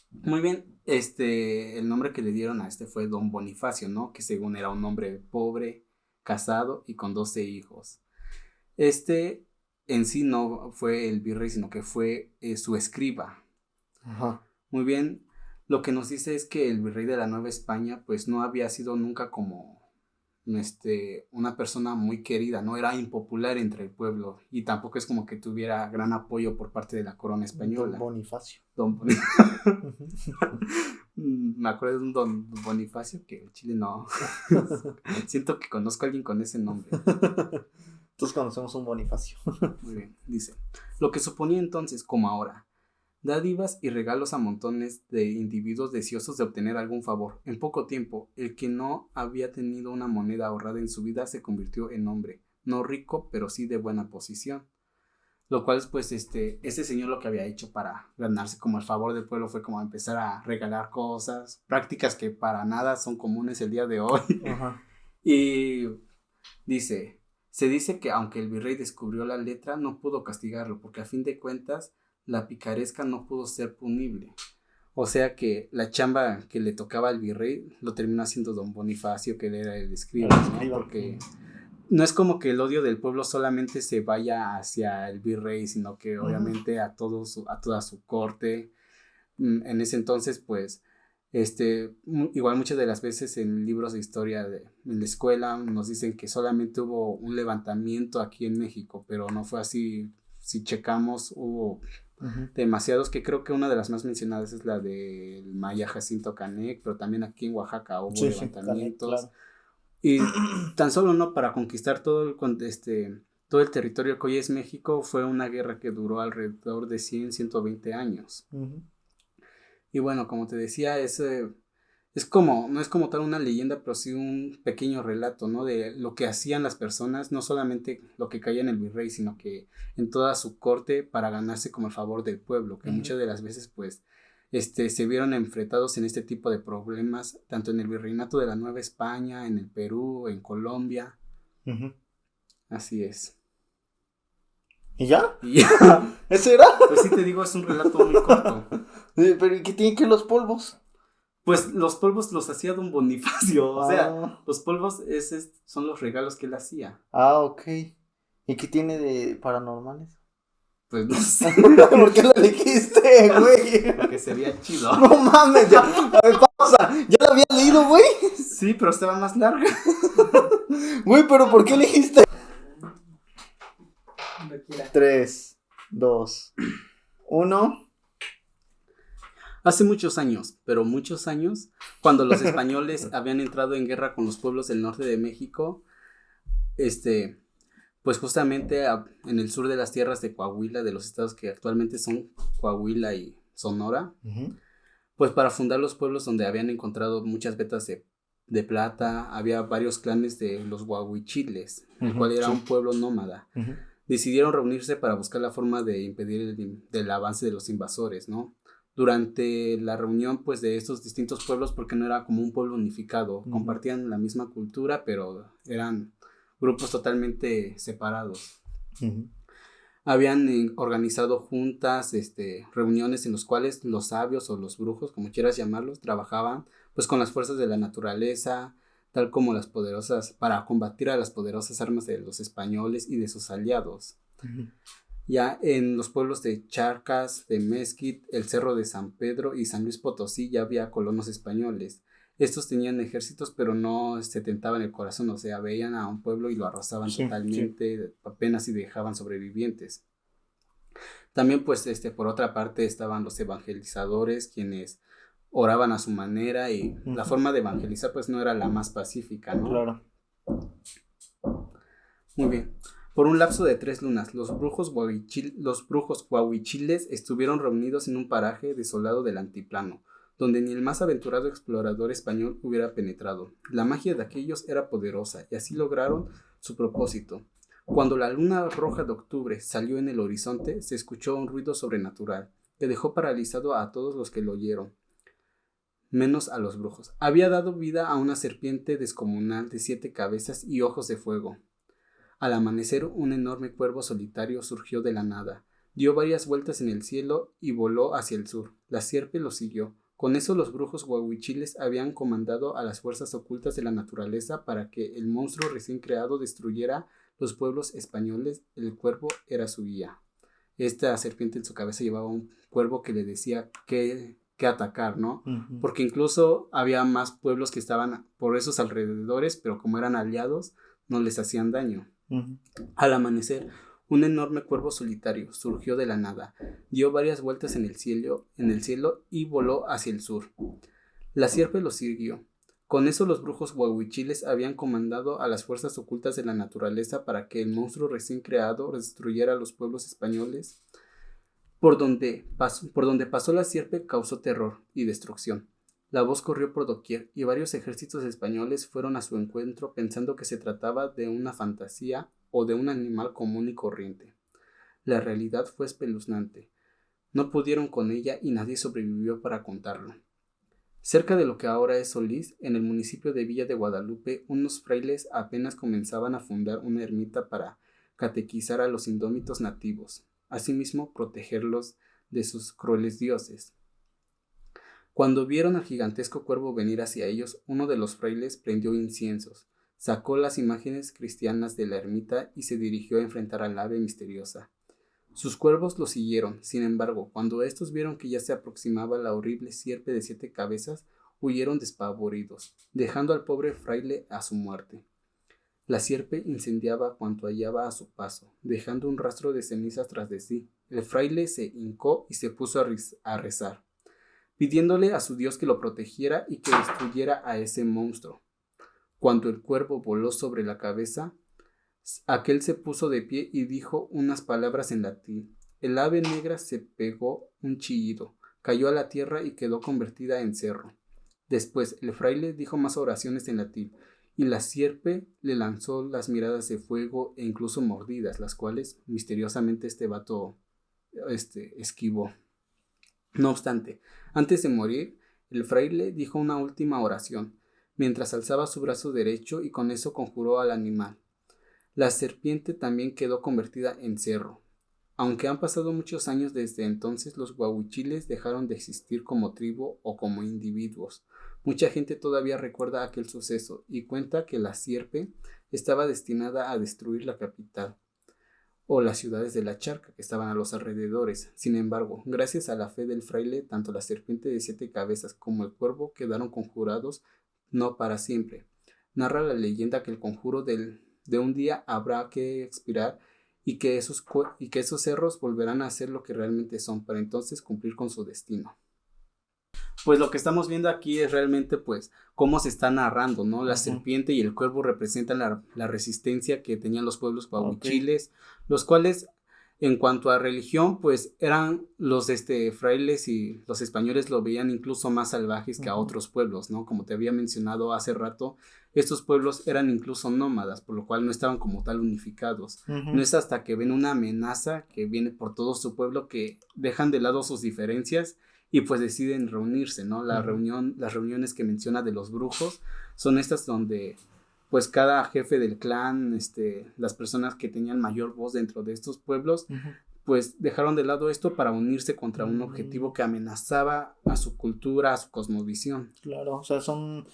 Muy bien, el nombre que le dieron a fue Don Bonifacio, ¿no? Que según era un hombre pobre, casado y con 12 hijos. En sí no fue el virrey, sino que fue su escriba. Ajá. Muy bien, lo que nos dice es que el virrey de la Nueva España pues no había sido nunca como una persona muy querida, no era impopular entre el pueblo y tampoco es como que tuviera gran apoyo por parte de la corona española. Don Bonifacio. Me acuerdo de un Don Bonifacio que en Chile no. Siento que conozco a alguien con ese nombre. Todos conocemos un Bonifacio. Muy bien, dice. Lo que suponía entonces, como ahora, dádivas y regalos a montones de individuos deseosos de obtener algún favor. En poco tiempo, el que no había tenido una moneda ahorrada en su vida se convirtió en hombre, no rico, pero sí de buena posición. Lo cual, pues, ese señor lo que había hecho para ganarse como el favor del pueblo fue como empezar a regalar cosas, prácticas que para nada son comunes el día de hoy. Ajá. Y se dice que aunque el virrey descubrió la letra, no pudo castigarlo, porque a fin de cuentas, la picaresca no pudo ser punible. O sea que la chamba que le tocaba al virrey lo terminó haciendo Don Bonifacio, que él era el escriba, ¿no? Porque no es como que el odio del pueblo solamente se vaya hacia el virrey, sino que obviamente a toda su corte. En ese entonces, pues, igual muchas de las veces en libros de historia en la escuela nos dicen que solamente hubo un levantamiento aquí en México, pero no fue así. Si checamos, hubo demasiados, que creo que una de las más mencionadas es la del Maya Jacinto Canec, pero también aquí en Oaxaca hubo levantamientos. Canec, claro. Y tan solo no para conquistar todo el territorio que hoy es México, fue una guerra que duró alrededor de 120 años. Y bueno, como te decía, no es como tal una leyenda, pero sí un pequeño relato, ¿no? De lo que hacían las personas, no solamente lo que caía en el virrey, sino que en toda su corte para ganarse como el favor del pueblo, que muchas de las veces, pues, se vieron enfrentados en este tipo de problemas, tanto en el virreinato de la Nueva España, en el Perú, en Colombia. Así es. ¿Y ya? ¿Eso era? Pues sí te digo, es un relato muy corto. Pero ¿y qué tienen que los polvos? Pues los polvos los hacía Don Bonifacio, o sea, los polvos son los regalos que él hacía. Ah, ok. ¿Y qué tiene de paranormales? Pues no sé. ¿Por qué lo elegiste, güey? Porque sería chido. No mames, ya. A ver, pausa. ¿Ya lo había leído, güey? Sí, pero estaba más larga. Güey, pero ¿por qué elegiste? 3, 2, 1. Hace muchos años, pero muchos años, cuando los españoles habían entrado en guerra con los pueblos del norte de México, pues justamente en el sur de las tierras de Coahuila, de los estados que actualmente son Coahuila y Sonora, pues para fundar los pueblos donde habían encontrado muchas vetas de plata, había varios clanes de los Huahuichiles, el cual era un pueblo nómada. Decidieron reunirse para buscar la forma de impedir el avance de los invasores, ¿no? durante la reunión pues de estos distintos pueblos, porque no era como un pueblo unificado, compartían la misma cultura, pero eran grupos totalmente separados. Habían organizado juntas, reuniones en las cuales los sabios o los brujos, como quieras llamarlos, trabajaban pues con las fuerzas de la naturaleza, tal como las poderosas, para combatir a las poderosas armas de los españoles y de sus aliados. Ya en los pueblos de Charcas, de Mezquit, el Cerro de San Pedro y San Luis Potosí ya había colonos españoles. Estos tenían ejércitos, pero no se tentaban el corazón, o sea, veían a un pueblo y lo arrasaban totalmente, apenas si dejaban sobrevivientes. También, pues, por otra parte, estaban los evangelizadores, quienes oraban a su manera, y la forma de evangelizar, pues, no era la más pacífica, ¿no? Claro. Muy bien. Por un lapso de 3 lunas, los brujos guahuichiles estuvieron reunidos en un paraje desolado del antiplano, donde ni el más aventurado explorador español hubiera penetrado. La magia de aquellos era poderosa, y así lograron su propósito. Cuando la luna roja de octubre salió en el horizonte, se escuchó un ruido sobrenatural, que dejó paralizado a todos los que lo oyeron, menos a los brujos. Había dado vida a una serpiente descomunal de 7 cabezas y ojos de fuego. Al amanecer, un enorme cuervo solitario surgió de la nada, dio varias vueltas en el cielo y voló hacia el sur. La sierpe lo siguió. Con eso los brujos guahuichiles habían comandado a las fuerzas ocultas de la naturaleza para que el monstruo recién creado destruyera los pueblos españoles. El cuervo era su guía. Esta serpiente en su cabeza llevaba un cuervo que le decía que atacar, ¿no? Porque incluso había más pueblos que estaban por esos alrededores, pero como eran aliados, no les hacían daño. Al amanecer, un enorme cuervo solitario surgió de la nada, dio varias vueltas en el cielo y voló hacia el sur. La sierpe lo siguió. Con eso los brujos guahuichiles habían comandado a las fuerzas ocultas de la naturaleza para que el monstruo recién creado destruyera los pueblos españoles. Por donde pasó la sierpe causó terror y destrucción. La voz corrió por doquier y varios ejércitos españoles fueron a su encuentro pensando que se trataba de una fantasía o de un animal común y corriente. La realidad fue espeluznante. No pudieron con ella y nadie sobrevivió para contarlo. Cerca de lo que ahora es Solís, en el municipio de Villa de Guadalupe, unos frailes apenas comenzaban a fundar una ermita para catequizar a los indómitos nativos, asimismo protegerlos de sus crueles dioses. Cuando vieron al gigantesco cuervo venir hacia ellos, uno de los frailes prendió inciensos, sacó las imágenes cristianas de la ermita y se dirigió a enfrentar al ave misteriosa. Sus cuervos lo siguieron. Sin embargo, cuando estos vieron que ya se aproximaba la horrible sierpe de 7 cabezas, huyeron despavoridos, dejando al pobre fraile a su muerte. La sierpe incendiaba cuanto hallaba a su paso, dejando un rastro de cenizas tras de sí. El fraile se hincó y se puso a rezar, pidiéndole a su Dios que lo protegiera y que destruyera a ese monstruo. Cuando el cuervo voló sobre la cabeza, aquel se puso de pie y dijo unas palabras en latín. El ave negra se pegó un chillido, cayó a la tierra y quedó convertida en cerro. Después el fraile dijo más oraciones en latín, y la sierpe le lanzó las miradas de fuego e incluso mordidas, las cuales misteriosamente este vato esquivó. No obstante, antes de morir, el fraile dijo una última oración, mientras alzaba su brazo derecho y con eso conjuró al animal. La serpiente también quedó convertida en cerro. Aunque han pasado muchos años desde entonces, los guahuichiles dejaron de existir como tribu o como individuos. Mucha gente todavía recuerda aquel suceso y cuenta que la sierpe estaba destinada a destruir la capital o las ciudades de la charca que estaban a los alrededores. Sin embargo, gracias a la fe del fraile, tanto la serpiente de 7 cabezas como el cuervo quedaron conjurados no para siempre. Narra la leyenda que el conjuro de un día habrá que expirar y que esos cerros volverán a ser lo que realmente son, para entonces cumplir con su destino. Pues lo que estamos viendo aquí es realmente pues cómo se está narrando, ¿no? La serpiente y el cuervo representan la resistencia que tenían los pueblos guahuichiles, los cuales En cuanto a religión, pues eran los frailes y los españoles lo veían incluso más salvajes que a otros pueblos, ¿no? Como te había mencionado hace rato, estos pueblos eran incluso nómadas, por lo cual no estaban como tal unificados. No es hasta que ven una amenaza que viene por todo su pueblo que dejan de lado sus diferencias y pues deciden reunirse, ¿no? Las reuniones que menciona de los brujos son estas donde pues cada jefe del clan, las personas que tenían mayor voz dentro de estos pueblos, pues dejaron de lado esto para unirse contra un objetivo que amenazaba a su cultura, a su cosmovisión. Claro, o sea, son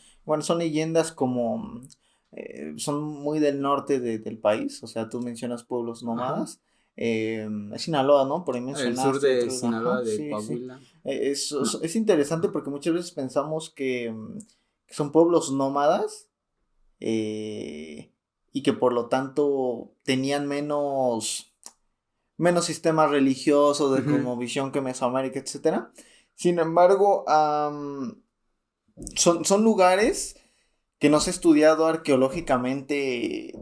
leyendas como, son muy del norte del país, o sea, tú mencionas pueblos nómadas, Sinaloa, ¿no? Por ahí mencionaste. El sur de otros, Sinaloa, de sí, sí. Coahuila. Es interesante porque muchas veces pensamos que son pueblos nómadas, y que por lo tanto tenían menos sistema religioso de cosmovisión que Mesoamérica, etcétera. Sin embargo, son lugares que no se ha estudiado arqueológicamente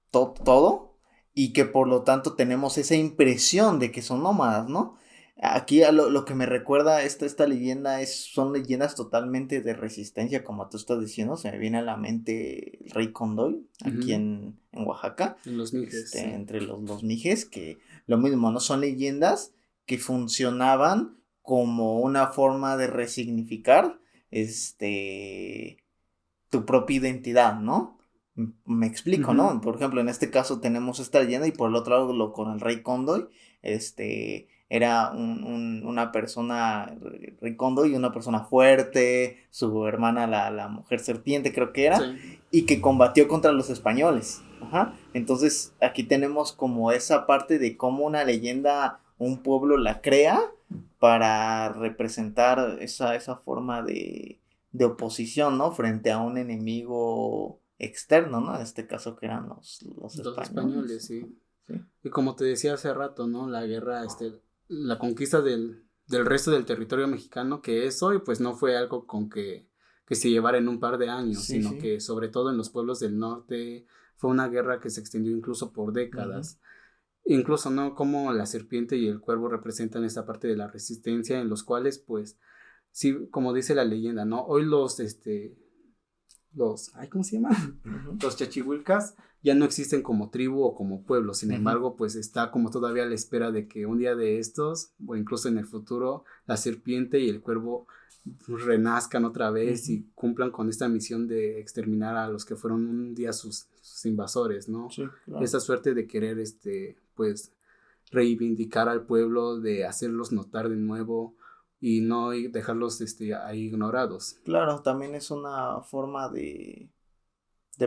todo y que por lo tanto tenemos esa impresión de que son nómadas, ¿no? Aquí lo que me recuerda esta leyenda son leyendas totalmente de resistencia, como tú estás diciendo. Se me viene a la mente el Rey Condoy, aquí en Oaxaca. En los Mijes. Sí. Entre los Mijes, que lo mismo, ¿no? Son leyendas que funcionaban como una forma de resignificar tu propia identidad, ¿no? Me explico, ¿no? Por ejemplo, en este caso tenemos esta leyenda y por el otro lado con el Rey Condoy, era una persona, Rey Condoy, una persona fuerte, su hermana la mujer serpiente creo que era, sí, y que combatió contra los españoles. Entonces aquí tenemos como esa parte de cómo una leyenda, un pueblo la crea para representar esa forma de oposición, ¿no? Frente a un enemigo externo, ¿no? En este caso que eran los españoles, sí. Y como te decía hace rato, ¿no? La guerra, la conquista del resto del territorio mexicano que es hoy, pues no fue algo con que se llevara en un par de años, sino que sobre todo en los pueblos del norte fue una guerra que se extendió incluso por décadas. Incluso, ¿no? Como la serpiente y el cuervo representan esta parte de la resistencia en los cuales, pues, sí, como dice la leyenda, ¿no? Hoy ¿cómo se llama? Los Chachihuilcas ya no existen como tribu o como pueblo, sin embargo, pues está como todavía a la espera de que un día de estos, o incluso en el futuro, la serpiente y el cuervo renazcan otra vez y cumplan con esta misión de exterminar a los que fueron un día sus invasores, ¿no? Sí, claro. Esa suerte de querer, pues, reivindicar al pueblo, de hacerlos notar de nuevo y no dejarlos ahí ignorados. Claro, también es una forma de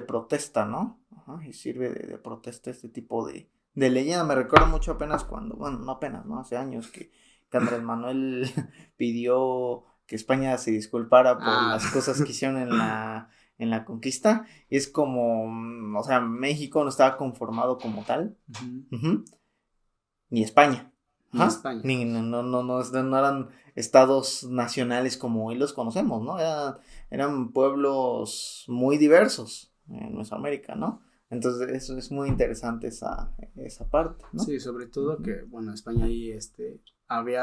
protesta, ¿no? Y sirve de protesta este tipo de leyenda. Me recuerdo mucho apenas cuando, bueno, no apenas, ¿no? Hace años que Andrés Manuel pidió que España se disculpara por las cosas que hicieron en la conquista. Y es como, o sea, México no estaba conformado como tal. Ni España. España. No eran estados nacionales como hoy los conocemos, ¿no? Eran pueblos muy diversos en Mesoamérica, ¿no? Entonces eso es muy interesante esa parte, ¿no? Sí, sobre todo que, bueno, España ahí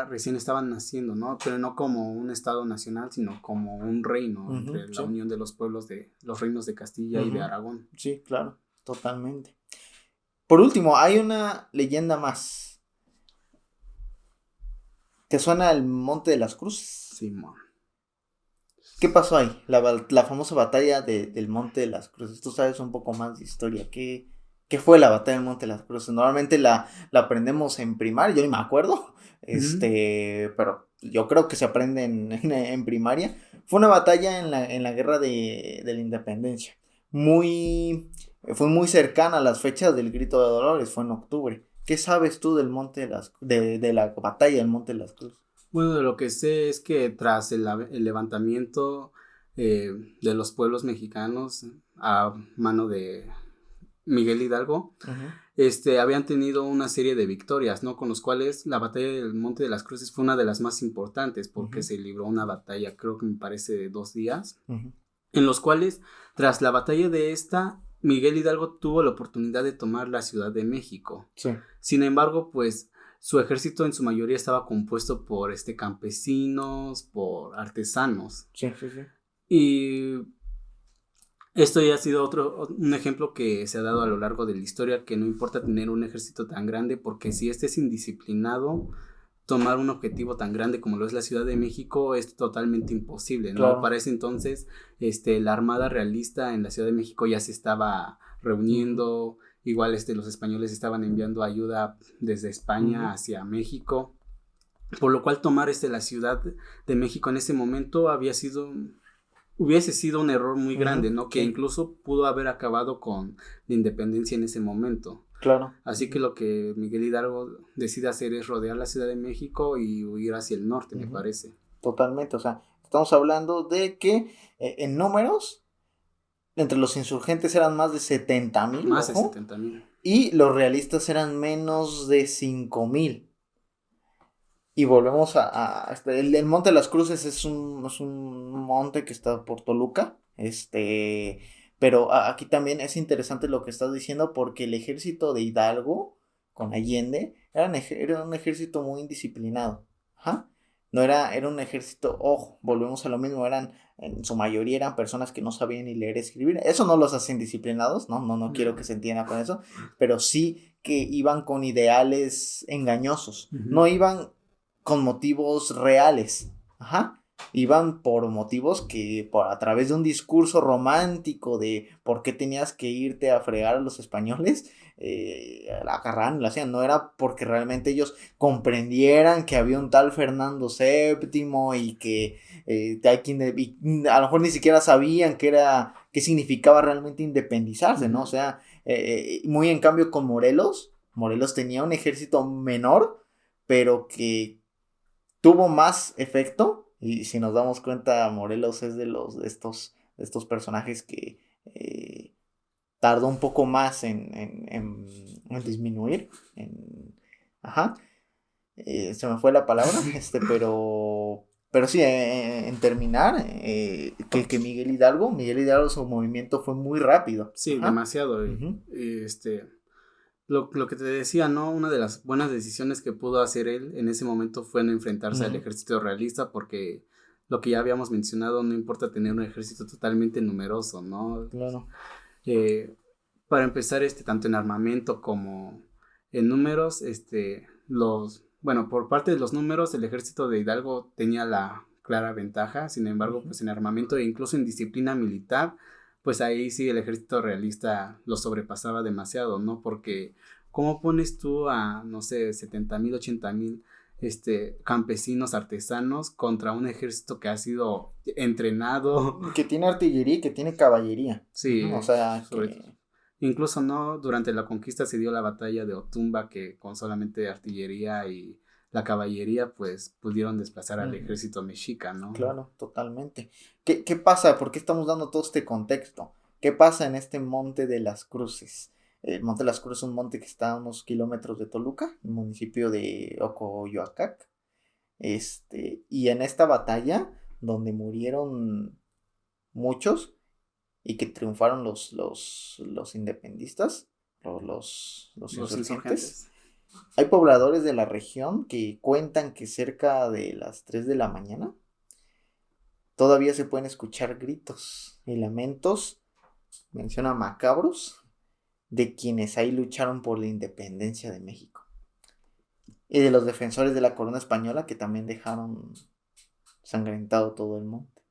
recién estaban naciendo, ¿no? Pero no como un estado nacional, sino como un reino entre la unión de los pueblos de los reinos de Castilla y de Aragón. Sí, claro, totalmente. Por último, hay una leyenda más. ¿Te suena el Monte de las Cruces? Sí, man. ¿Qué pasó ahí? La famosa batalla del Monte de las Cruces. Tú sabes un poco más de historia. ¿Qué fue la batalla del Monte de las Cruces? Normalmente la aprendemos en primaria, yo ni me acuerdo. Pero yo creo que se aprende en primaria. Fue una batalla en la guerra de la independencia. Fue muy cercana a las fechas del Grito de Dolores, fue en octubre. ¿Qué sabes tú del Monte de la batalla del Monte de las Cruces? Bueno, lo que sé es que tras el levantamiento de los pueblos mexicanos a mano de Miguel Hidalgo, habían tenido una serie de victorias, ¿no? Con los cuales la batalla del Monte de las Cruces fue una de las más importantes porque se libró una batalla, creo que me parece de 2 días, en los cuales tras la batalla de esta Miguel Hidalgo tuvo la oportunidad de tomar la Ciudad de México. Sí. Sin embargo, pues su ejército en su mayoría estaba compuesto por campesinos, por artesanos. Sí, sí, sí. Y esto ya ha sido un ejemplo que se ha dado a lo largo de la historia, que no importa tener un ejército tan grande, porque si este es indisciplinado, tomar un objetivo tan grande como lo es la Ciudad de México es totalmente imposible, ¿no? Claro. Para ese entonces, la Armada Realista en la Ciudad de México ya se estaba reuniendo, igual los españoles estaban enviando ayuda desde España hacia México, por lo cual tomar la Ciudad de México en ese momento hubiese sido un error muy grande, ¿no? Que incluso pudo haber acabado con la independencia en ese momento. Claro. Así que lo que Miguel Hidalgo decide hacer es rodear la Ciudad de México y huir hacia el norte, me parece. Totalmente, o sea, estamos hablando de que en números, entre los insurgentes eran más de 70,000. Más de 70,000. Y los realistas eran menos de 5,000. Y volvemos el Monte de las Cruces es un monte que está por Toluca. Pero aquí también es interesante lo que estás diciendo, porque el ejército de Hidalgo con Allende era un ejército muy indisciplinado. Ajá. No era un ejército, ojo, volvemos a lo mismo, en su mayoría eran personas que no sabían ni leer ni escribir. Eso no los hace indisciplinados, no quiero que se entienda con eso, pero sí que iban con ideales engañosos. No iban con motivos reales. Ajá. Iban por motivos que a través de un discurso romántico de por qué tenías que irte a fregar a los españoles, la agarraban y lo hacían. No era porque realmente ellos comprendieran que había un tal Fernando VII y que a lo mejor ni siquiera sabían qué significaba realmente independizarse, ¿no? O sea, muy en cambio con Morelos tenía un ejército menor, pero que tuvo más efecto. Y si nos damos cuenta, Morelos es de estos personajes que tardó un poco más en disminuir. Ajá. Se me fue la palabra, pero sí, en terminar, que Miguel Hidalgo, su movimiento fue muy rápido. Sí, Ajá. demasiado. Lo que te decía, ¿no? Una de las buenas decisiones que pudo hacer él en ese momento fue no enfrentarse al ejército realista, porque lo que ya habíamos mencionado, no importa tener un ejército totalmente numeroso, ¿no? Claro. Para empezar, tanto en armamento como en números, por parte de los números, el ejército de Hidalgo tenía la clara ventaja. Sin embargo, pues en armamento e incluso en disciplina militar, pues ahí sí el ejército realista lo sobrepasaba demasiado, ¿no? Porque ¿cómo pones tú a, no sé, 70,000, 80,000 campesinos artesanos contra un ejército que ha sido entrenado? Que tiene artillería y que tiene caballería. Sí, o sea, incluso no, durante la conquista se dio la batalla de Otumba, que con solamente artillería y la caballería pues pudieron desplazar al ejército mexica, ¿no? Claro, totalmente. ¿Qué pasa? ¿Por qué estamos dando todo este contexto? ¿Qué pasa en este Monte de las Cruces? El Monte de las Cruces es un monte que está a unos kilómetros de Toluca, el municipio de Ocoyoacac. Y en esta batalla, donde murieron muchos y que triunfaron los independistas, los insurgentes. Hay pobladores de la región que cuentan que cerca de las 3 de la mañana todavía se pueden escuchar gritos y lamentos, menciona macabros, de quienes ahí lucharon por la independencia de México. Y de los defensores de la corona española, que también dejaron sangrentado todo el monte.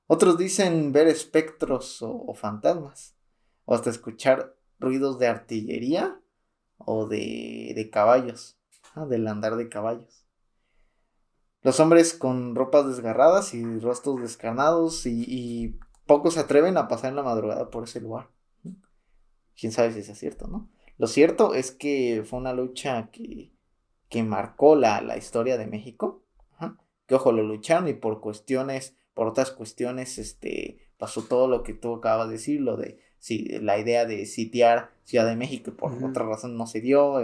Otros dicen ver espectros o fantasmas, o hasta escuchar ruidos de artillería o de caballos, del andar de caballos. Los hombres con ropas desgarradas y rostros descarnados, y pocos se atreven a pasar en la madrugada por ese lugar. Quién sabe si es cierto, ¿no? Lo cierto es que fue una lucha que marcó la historia de México. Que ojo, lo lucharon y por otras cuestiones, pasó todo lo que tú acabas de decir, la idea de sitiar Ciudad de México, y por otra razón no se dio.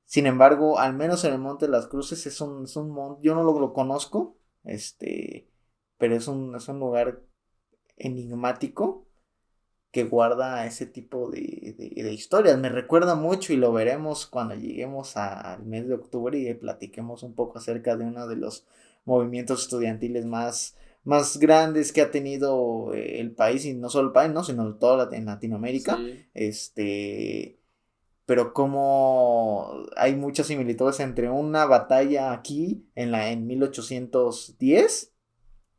Sin embargo, al menos en el Monte de las Cruces es un monte, yo no lo conozco, pero es un lugar enigmático que guarda ese tipo de historias. Me recuerda mucho y lo veremos cuando lleguemos al mes de octubre y platiquemos un poco acerca de uno de los movimientos estudiantiles más grandes que ha tenido el país, y no solo el país, ¿no? Sino toda en Latinoamérica. Sí. Pero como hay muchas similitudes entre una batalla aquí en 1810,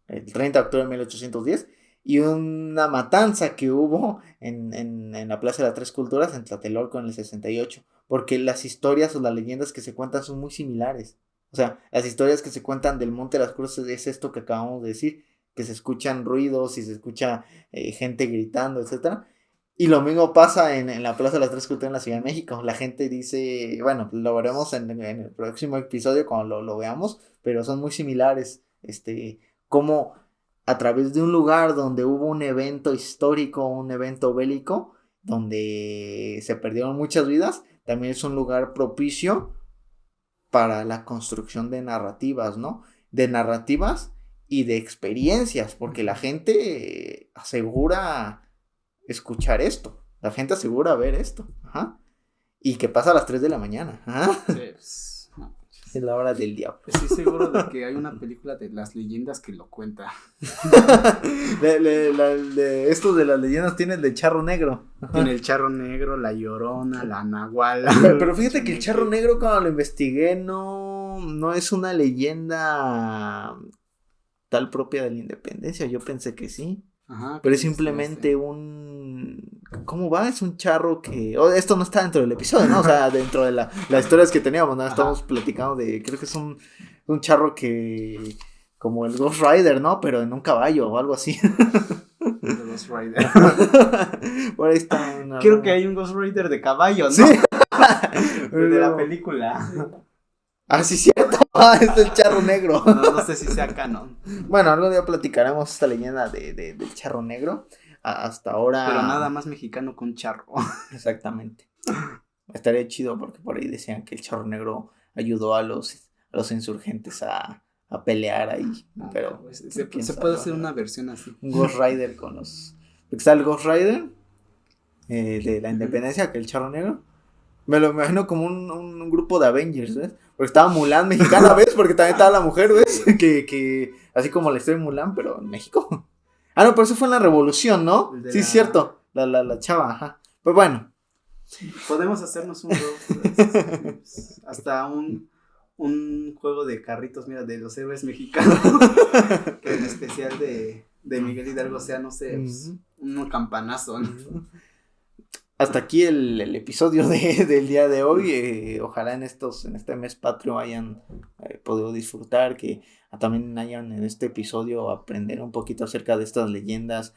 el 30 de octubre de 1810, y una matanza que hubo en la Plaza de las Tres Culturas en Tlatelolco en el 68, porque las historias o las leyendas que se cuentan son muy similares. O sea, las historias que se cuentan del Monte de las Cruces es esto que acabamos de decir, que se escuchan ruidos y se escucha gente gritando, etcétera. Y lo mismo pasa en la Plaza de las Tres Culturas en la Ciudad de México. La gente dice, bueno, lo veremos en el próximo episodio cuando lo veamos, pero son muy similares. Como a través de un lugar donde hubo un evento histórico, un evento bélico, donde se perdieron muchas vidas, también es un lugar propicio para la construcción de narrativas, ¿no? De narrativas y de experiencias, porque la gente asegura escuchar esto, la gente asegura ver esto, ajá, y que pasa a las 3 de la mañana, ajá. Sí, pues, no. Es la hora del diablo. Estoy seguro de que hay una película de las leyendas que lo cuenta. Estos de las leyendas tiene el de Charro Negro. Tiene el Charro Negro, la Llorona, la Nahuala. Pero fíjate que el Charro Negro, cuando lo investigué, no es una leyenda tal propia de la independencia. Yo pensé que sí. Ajá, pero es simplemente un... ¿Cómo va? Es un charro que... esto no está dentro del episodio, ¿no? O sea, dentro de las historias que teníamos, ¿no? Estamos platicando de... Creo que es un charro que... Como el Ghost Rider, ¿no? Pero en un caballo o algo así. El Ghost Rider. Por ahí está Creo que hay un Ghost Rider de caballo, ¿no? ¿Sí? De la película. Ah, sí, cierto. Es el Charro Negro. No sé si sea canon. Bueno, algún día platicaremos esta leyenda del Charro Negro. Hasta ahora. Pero nada más mexicano con charro. Exactamente. Estaría chido porque por ahí decían que el Charro Negro ayudó a los insurgentes a pelear ahí. Pero pues, se puede hacer una versión así. Un Ghost Rider con los. Está el Ghost Rider de la independencia, que el Charro Negro. Me lo imagino como un grupo de Avengers, ¿ves? Porque estaba Mulan mexicana, ¿ves? Porque también estaba la mujer, ¿ves? Que así como la historia de Mulan, pero en México. Ah, no, pero eso fue en la Revolución, ¿no? Sí, es cierto. La chava, ajá. Pues bueno. Podemos hacernos hasta un juego de carritos, mira, de los héroes mexicanos. Que en especial de Miguel Hidalgo sea, no sé, pues, un campanazo, ¿no? Hasta aquí el episodio del día de hoy. Ojalá en este mes patrio hayan podido disfrutar, que también hayan en este episodio aprender un poquito acerca de estas leyendas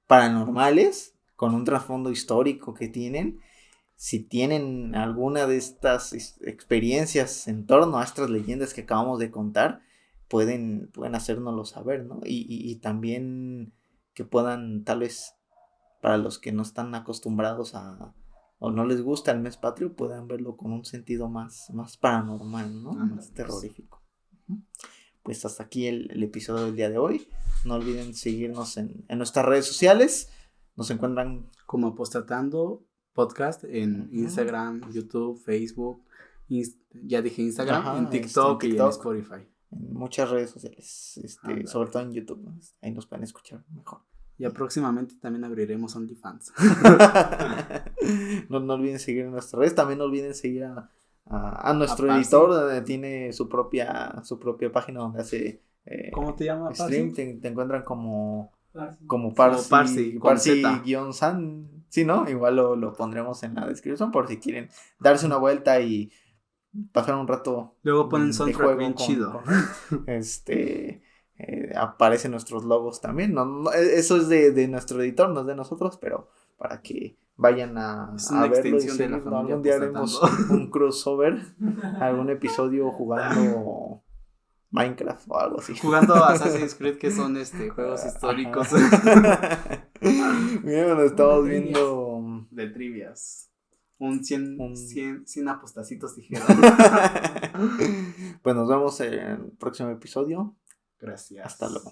paranormales con un trasfondo histórico que tienen. Si tienen alguna de estas experiencias en torno a estas leyendas que acabamos de contar, pueden hacérnoslo saber, ¿no? Y también que puedan, tal vez, para los que no están acostumbrados o no les gusta el mes patrio, puedan verlo con un sentido más paranormal, ¿no? Más terrorífico. Pues hasta aquí el episodio del día de hoy. No olviden seguirnos en nuestras redes sociales. Nos encuentran como Apostatando Podcast en Instagram, YouTube, Facebook, ya dije Instagram, en TikTok y en Spotify. En muchas redes sociales, sobre todo en YouTube, ¿no? Ahí nos pueden escuchar mejor. Ya próximamente también abriremos OnlyFans. No olviden seguir en nuestras redes. También no olviden seguir a nuestro editor, donde tiene su propia página donde hace ¿cómo te llamas? Stream. Te encuentran como Parsi Parsi-san. Sí, ¿no? Igual lo pondremos en la descripción por si quieren darse una vuelta y pasar un rato. Luego ponen soundtrack bien chido. Aparecen nuestros logos también. No, eso es de nuestro editor, no es de nosotros, pero para que vayan a verlo y seguirlo. Algún día haremos un crossover, algún episodio jugando Minecraft o algo así. Jugando Assassin's Creed, que son juegos históricos. Mira, nos estamos viendo de trivias. Un 100 apostacitos dijeron. Pues nos vemos en el próximo episodio. Gracias. Hasta luego.